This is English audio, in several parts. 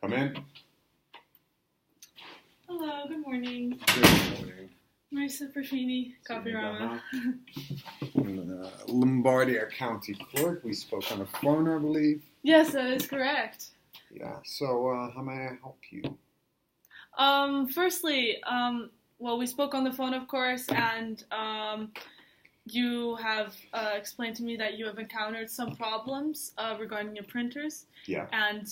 Come in. Hello, good morning. Good morning. Marisa, Perfini, Copyrama. Lombardia County Clerk. We spoke on the phone, I believe. Yes, that is correct. Yeah. So, how may I help you? Firstly, well, we spoke on the phone, of course, and you have explained to me that you have encountered some problems regarding your printers. Yeah. And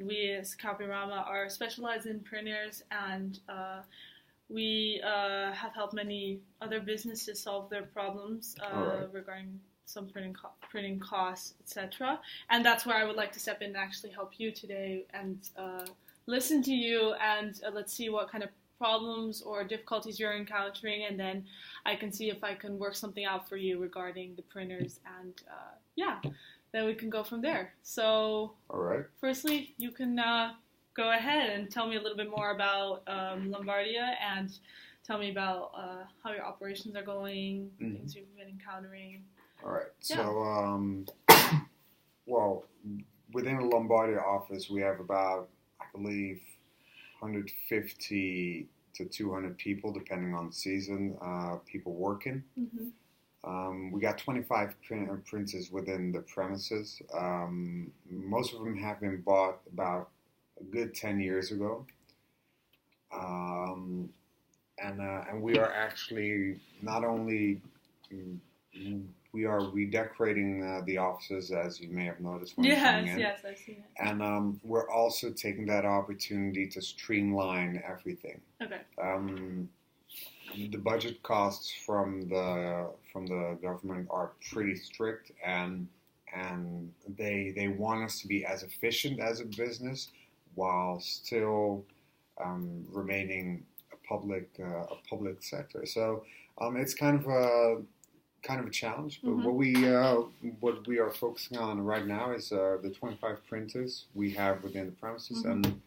we as Copyrama are specialized in printers, and we have helped many other businesses solve their problems regarding some printing costs, etc. And that's where I would like to step in and actually help you today and listen to you, and let's see what kind of problems or difficulties you're encountering, and then I can see if I can work something out for you regarding the printers, and then we can go from there. So, all right. Firstly, you can go ahead and tell me a little bit more about Lombardia, and tell me about how your operations are going, things you've been encountering. All right. Yeah. So, well, within the Lombardia office, we have about, I believe, 150 to 200 people, depending on the season, people working. Mm-hmm. We got 25 printers within the premises. Most of them have been bought about a good 10 years ago. And we are actually not only... We are redecorating the offices, as you may have noticed when you're coming in. Yes, I've seen it. And we're also taking that opportunity to streamline everything. Okay. The budget costs from the government are pretty strict, and they want us to be as efficient as a business while still remaining a public sector. So it's kind of a challenge, but what we are focusing on right now is the 25 printers we have within the premises, and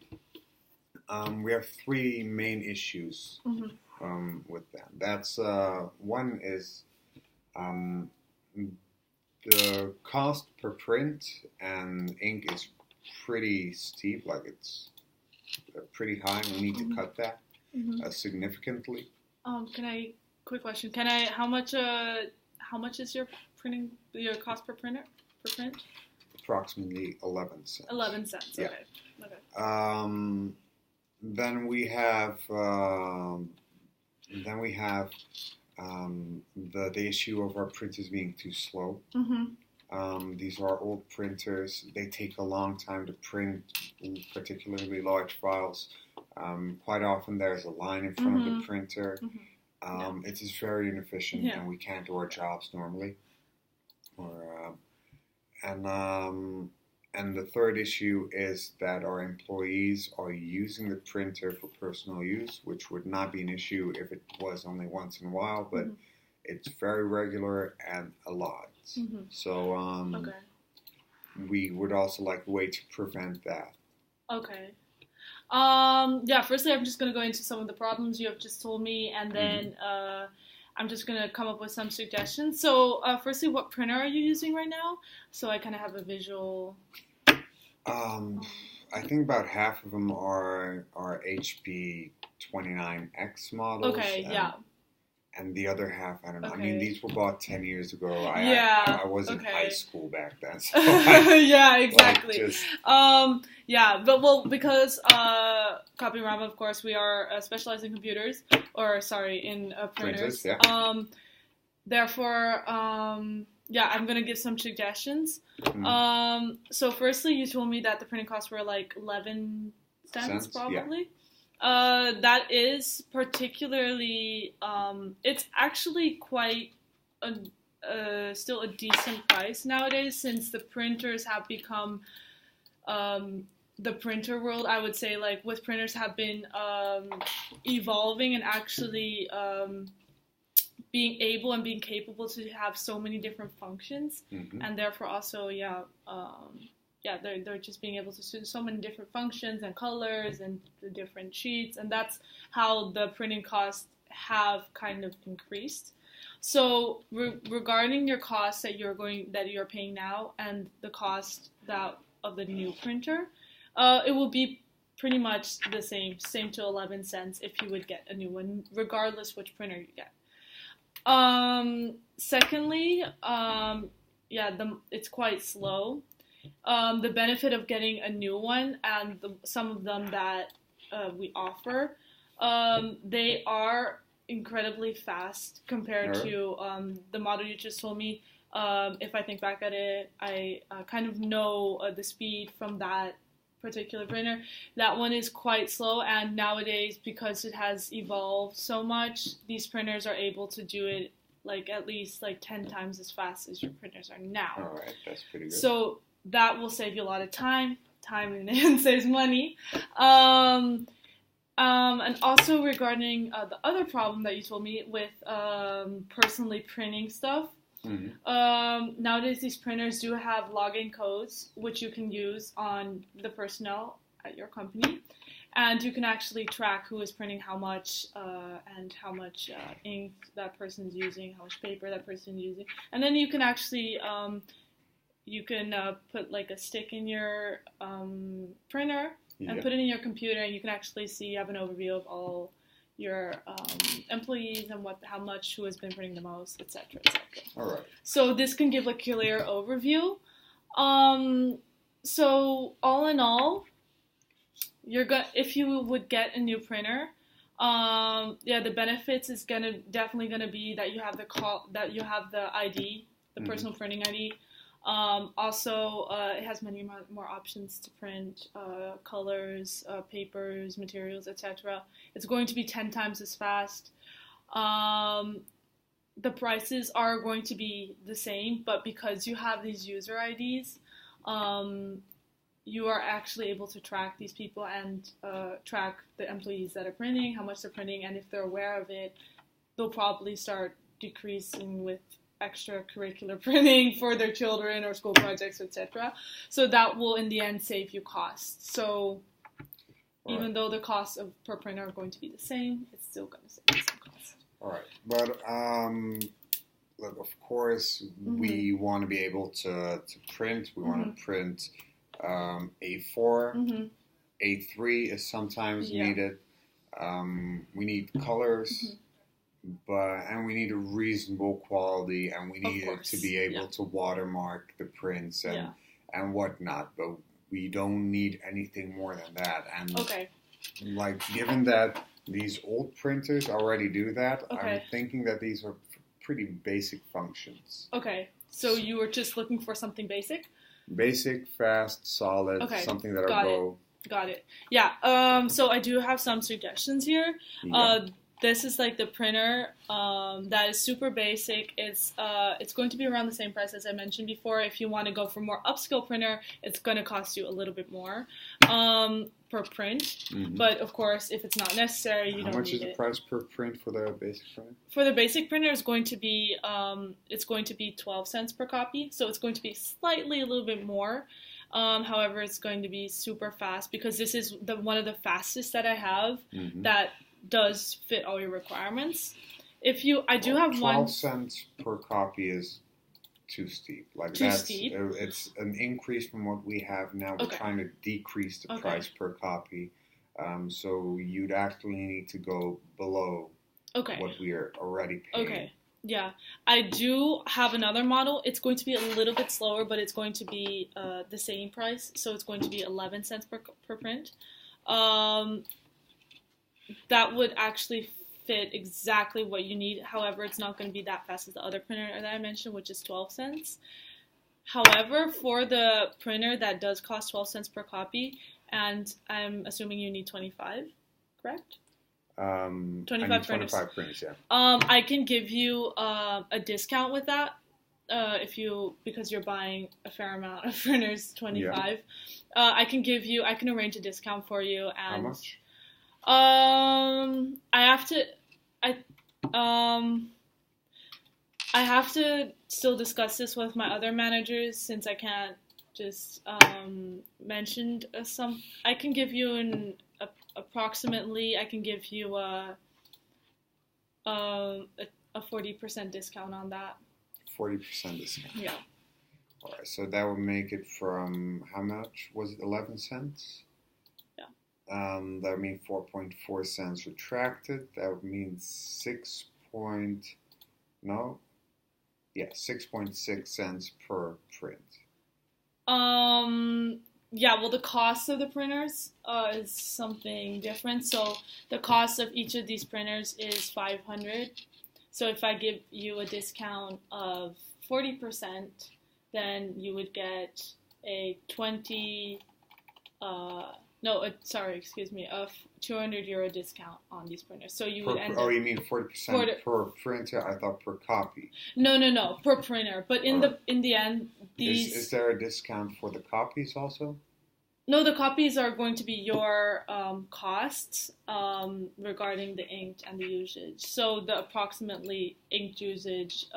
we have three main issues with them. That's one is the cost per print and ink is pretty steep, like it's pretty high. We need to cut that significantly. Quick question. How much is your cost per print? Approximately 11 cents. 11 cents. Yeah. Okay. Then we have the issue of our printers being too slow. These are old printers. They take a long time to print, particularly large files. Quite often there's a line in front of the printer. It is very inefficient, and we can't do our jobs normally. And the third issue is that our employees are using the printer for personal use, which would not be an issue if it was only once in a while, but it's very regular and a lot. So we would also like a way to prevent that. Okay. Firstly, I'm just going to go into some of the problems you have just told me, and then I'm just going to come up with some suggestions. So, firstly, what printer are you using right now? So I kind of have a visual. I think about half of them are HP 29X models. Okay, yeah. And the other half, I don't know. Okay. I mean, these were bought 10 years ago. I was in high school back then. So yeah, exactly. Like because Copyrama, of course, we are specialized in computers, in printers. Therefore, I'm going to give some suggestions. So firstly, you told me that the printing costs were like 11 cents probably. Yeah. That is particularly, it's actually quite still a decent price nowadays, since the printers have become, the printer world, I would say, like, with printers have been evolving and actually being able and being capable to have so many different functions, and therefore also, they're just being able to do so many different functions and colors and the different sheets, and that's how the printing costs have kind of increased. So regarding your costs that you're paying now and the cost of the new printer, It will be pretty much the same to 11 cents if you would get a new one, regardless which printer you get. Secondly, it's quite slow. The benefit of getting a new one and some of them that we offer, they are incredibly fast compared to the model you just told me. If I think back at it, I kind of know the speed from that particular printer. That one is quite slow, and nowadays, because it has evolved so much, these printers are able to do it at least 10 times as fast as your printers are now. All right, that's pretty good. So that will save you a lot of time and saves money. And also regarding the other problem that you told me with personally printing stuff, nowadays these printers do have login codes which you can use on the personnel at your company, and you can actually track who is printing how much and how much ink that person's using, how much paper that person's using, and then you can actually put a stick in your printer and put it in your computer, and you can actually have an overview of all your employees and who has been printing the most, etc., etc. All right. So this can give a clear overview. So all in all, if you would get a new printer, the benefits is definitely gonna be that you have the ID, the personal printing ID. Also, it has many more options to print, colors, papers, materials, etc. It's going to be 10 times as fast. The prices are going to be the same, but because you have these user IDs, you are actually able to track these people and track the employees that are printing, how much they're printing, and if they're aware of it, they'll probably start decreasing with extracurricular printing for their children or school projects, etc. So that will, in the end, save you costs. So even though the costs per printer are going to be the same, it's still going to save you some cost. All right, but look, of course, we want to be able to print. We want to print A4. A3 is sometimes needed. We need colors. And we need a reasonable quality, and we need it to be able to watermark the prints and whatnot. But we don't need anything more than that. And given that these old printers already do that, I'm thinking that these are pretty basic functions. Okay, so you were just looking for something basic? Basic, fast, solid, something that'll go. Got it. Yeah. So I do have some suggestions here. Yeah. This is the printer that is super basic. It's going to be around the same price as I mentioned before. If you want to go for more upscale printer, it's going to cost you a little bit more per print. But of course, if it's not necessary, you don't need it. How much is the price per print for the basic printer? For the basic printer, it's going to be 12 cents per copy. So it's going to be slightly a little bit more. However, it's going to be super fast because this is one of the fastest that I have that does fit all your requirements. I do have 12 cents per copy is too steep. Steep. It's an increase from what we have now. We're trying to decrease the price per copy. So you'd actually need to go below what we are already paying. Okay. Yeah. I do have another model. It's going to be a little bit slower, but it's going to be the same price. So it's going to be 11 cents per print. That would actually fit exactly what you need. However, it's not going to be that fast as the other printer that I mentioned, which is 12 cents. However, for the printer that does cost 12 cents per copy, and I'm assuming you need 25, correct? 25 printers. 25 printers, yeah. I can give you a discount with that because you're buying a fair amount of printers, 25. Yeah. I can arrange a discount for you. And how much? I have to still discuss this with my other managers since I can't just mention some. I can give you approximately. I can give you a 40% discount on that. 40% discount. Yeah. All right, so that would make it from how much was it? 11 cents. That would mean 4.4 cents retracted. That would mean 6.6 cents per print. Yeah, well, the cost of the printers is something different. So the cost of each of these printers is $500. So if I give you a discount of 40%, then you would get a 200 euro discount on these printers. So you would end up. Oh, you mean 40% per printer? I thought per copy. No, per printer. But in the end, these. Is there a discount for the copies also? No, the copies are going to be your costs regarding the ink and the usage. So the approximately ink usage,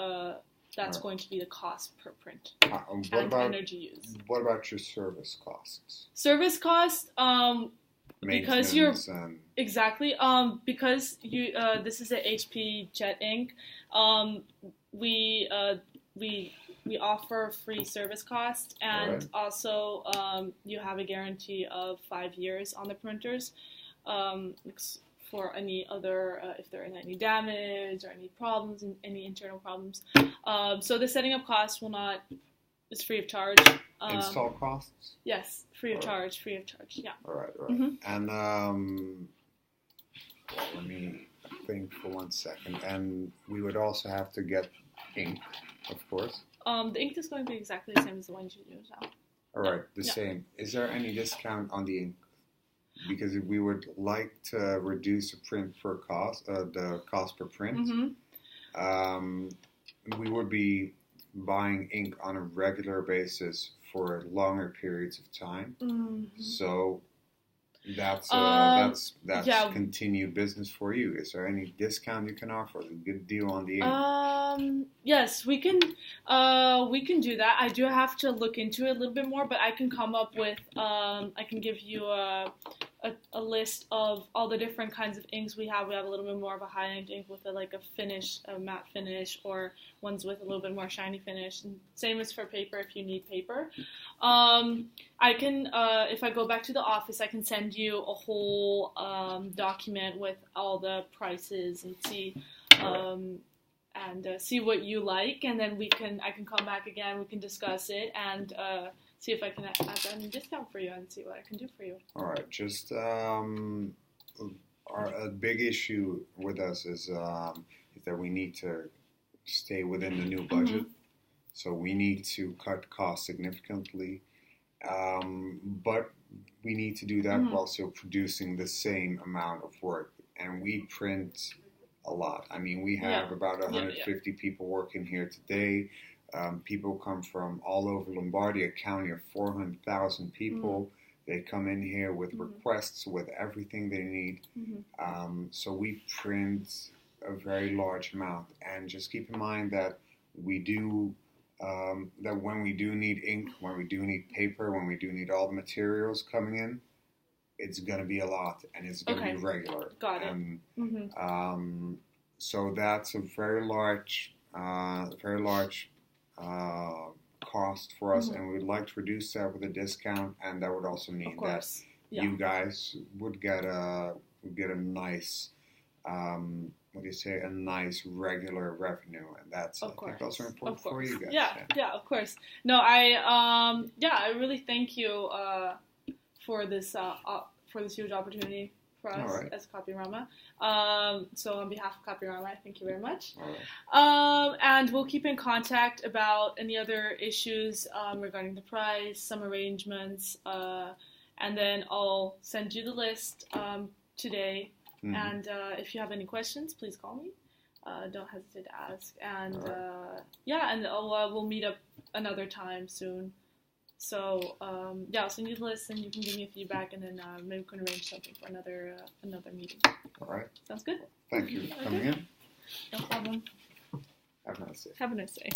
that's going to be the cost per print and energy use. What about your service costs? Service costs, because you're exactly because you this is a HP Jet ink. We offer free service costs, and also you have a guarantee of 5 years on the printers for any other, if there are any damage or any problems, any internal problems. So the setting up cost is free of charge. Install costs? Yes, free of charge, yeah. All right. Mm-hmm. And let me think for 1 second. And we would also have to get ink, of course. The ink is going to be exactly the same as the ones you use now. All right, same. Is there any discount on the ink? Because we would like to reduce the cost per print. Mm-hmm. We would be buying ink on a regular basis for longer periods of time. Mm-hmm. So that's continued business for you. Is there any discount you can offer? A good deal on the ink? Yes, we can do that. I do have to look into it a little bit more, but I can come up with I can give you a list of all the different kinds of inks we have. We have a little bit more of a high-end ink with a matte finish, or ones with a little bit more shiny finish. And same as for paper if you need paper. I can, if I go back to the office, I can send you a whole document with all the prices and see see what you like, and then I can come back again. We can discuss it and see if I can add any discount for you and see what I can do for you. All right. Just a big issue with us is that we need to stay within the new budget. Mm-hmm. So we need to cut costs significantly, but we need to do that while still producing the same amount of work. And we print a lot. I mean, we have about 150 people working here today. People come from all over Lombardia, a county of 400,000 people. They come in here with requests, with everything they need. So we print a very large amount. And just keep in mind that we do, that when we do need ink, when we do need paper, when we do need all the materials coming in, it's going to be a lot, and it's going to be regular. Got it. So that's a very large cost for us, and we'd like to reduce that with a discount, and that would also mean that you guys would get a nice, a nice regular revenue, and that's I think also important for you guys. Yeah, of course. No, I really thank you for this huge opportunity for us as Copyrama. So on behalf of Copyrama, I thank you very much. And we'll keep in contact about any other issues regarding the price, some arrangements, and then I'll send you the list today. And if you have any questions, please call me. Don't hesitate to ask. And we'll meet up another time soon. So I'll send you the list, and you can give me feedback, and then maybe we can arrange something for another meeting. All right. Sounds good. Thank you for coming in. No problem. Have a nice day. Have a nice day.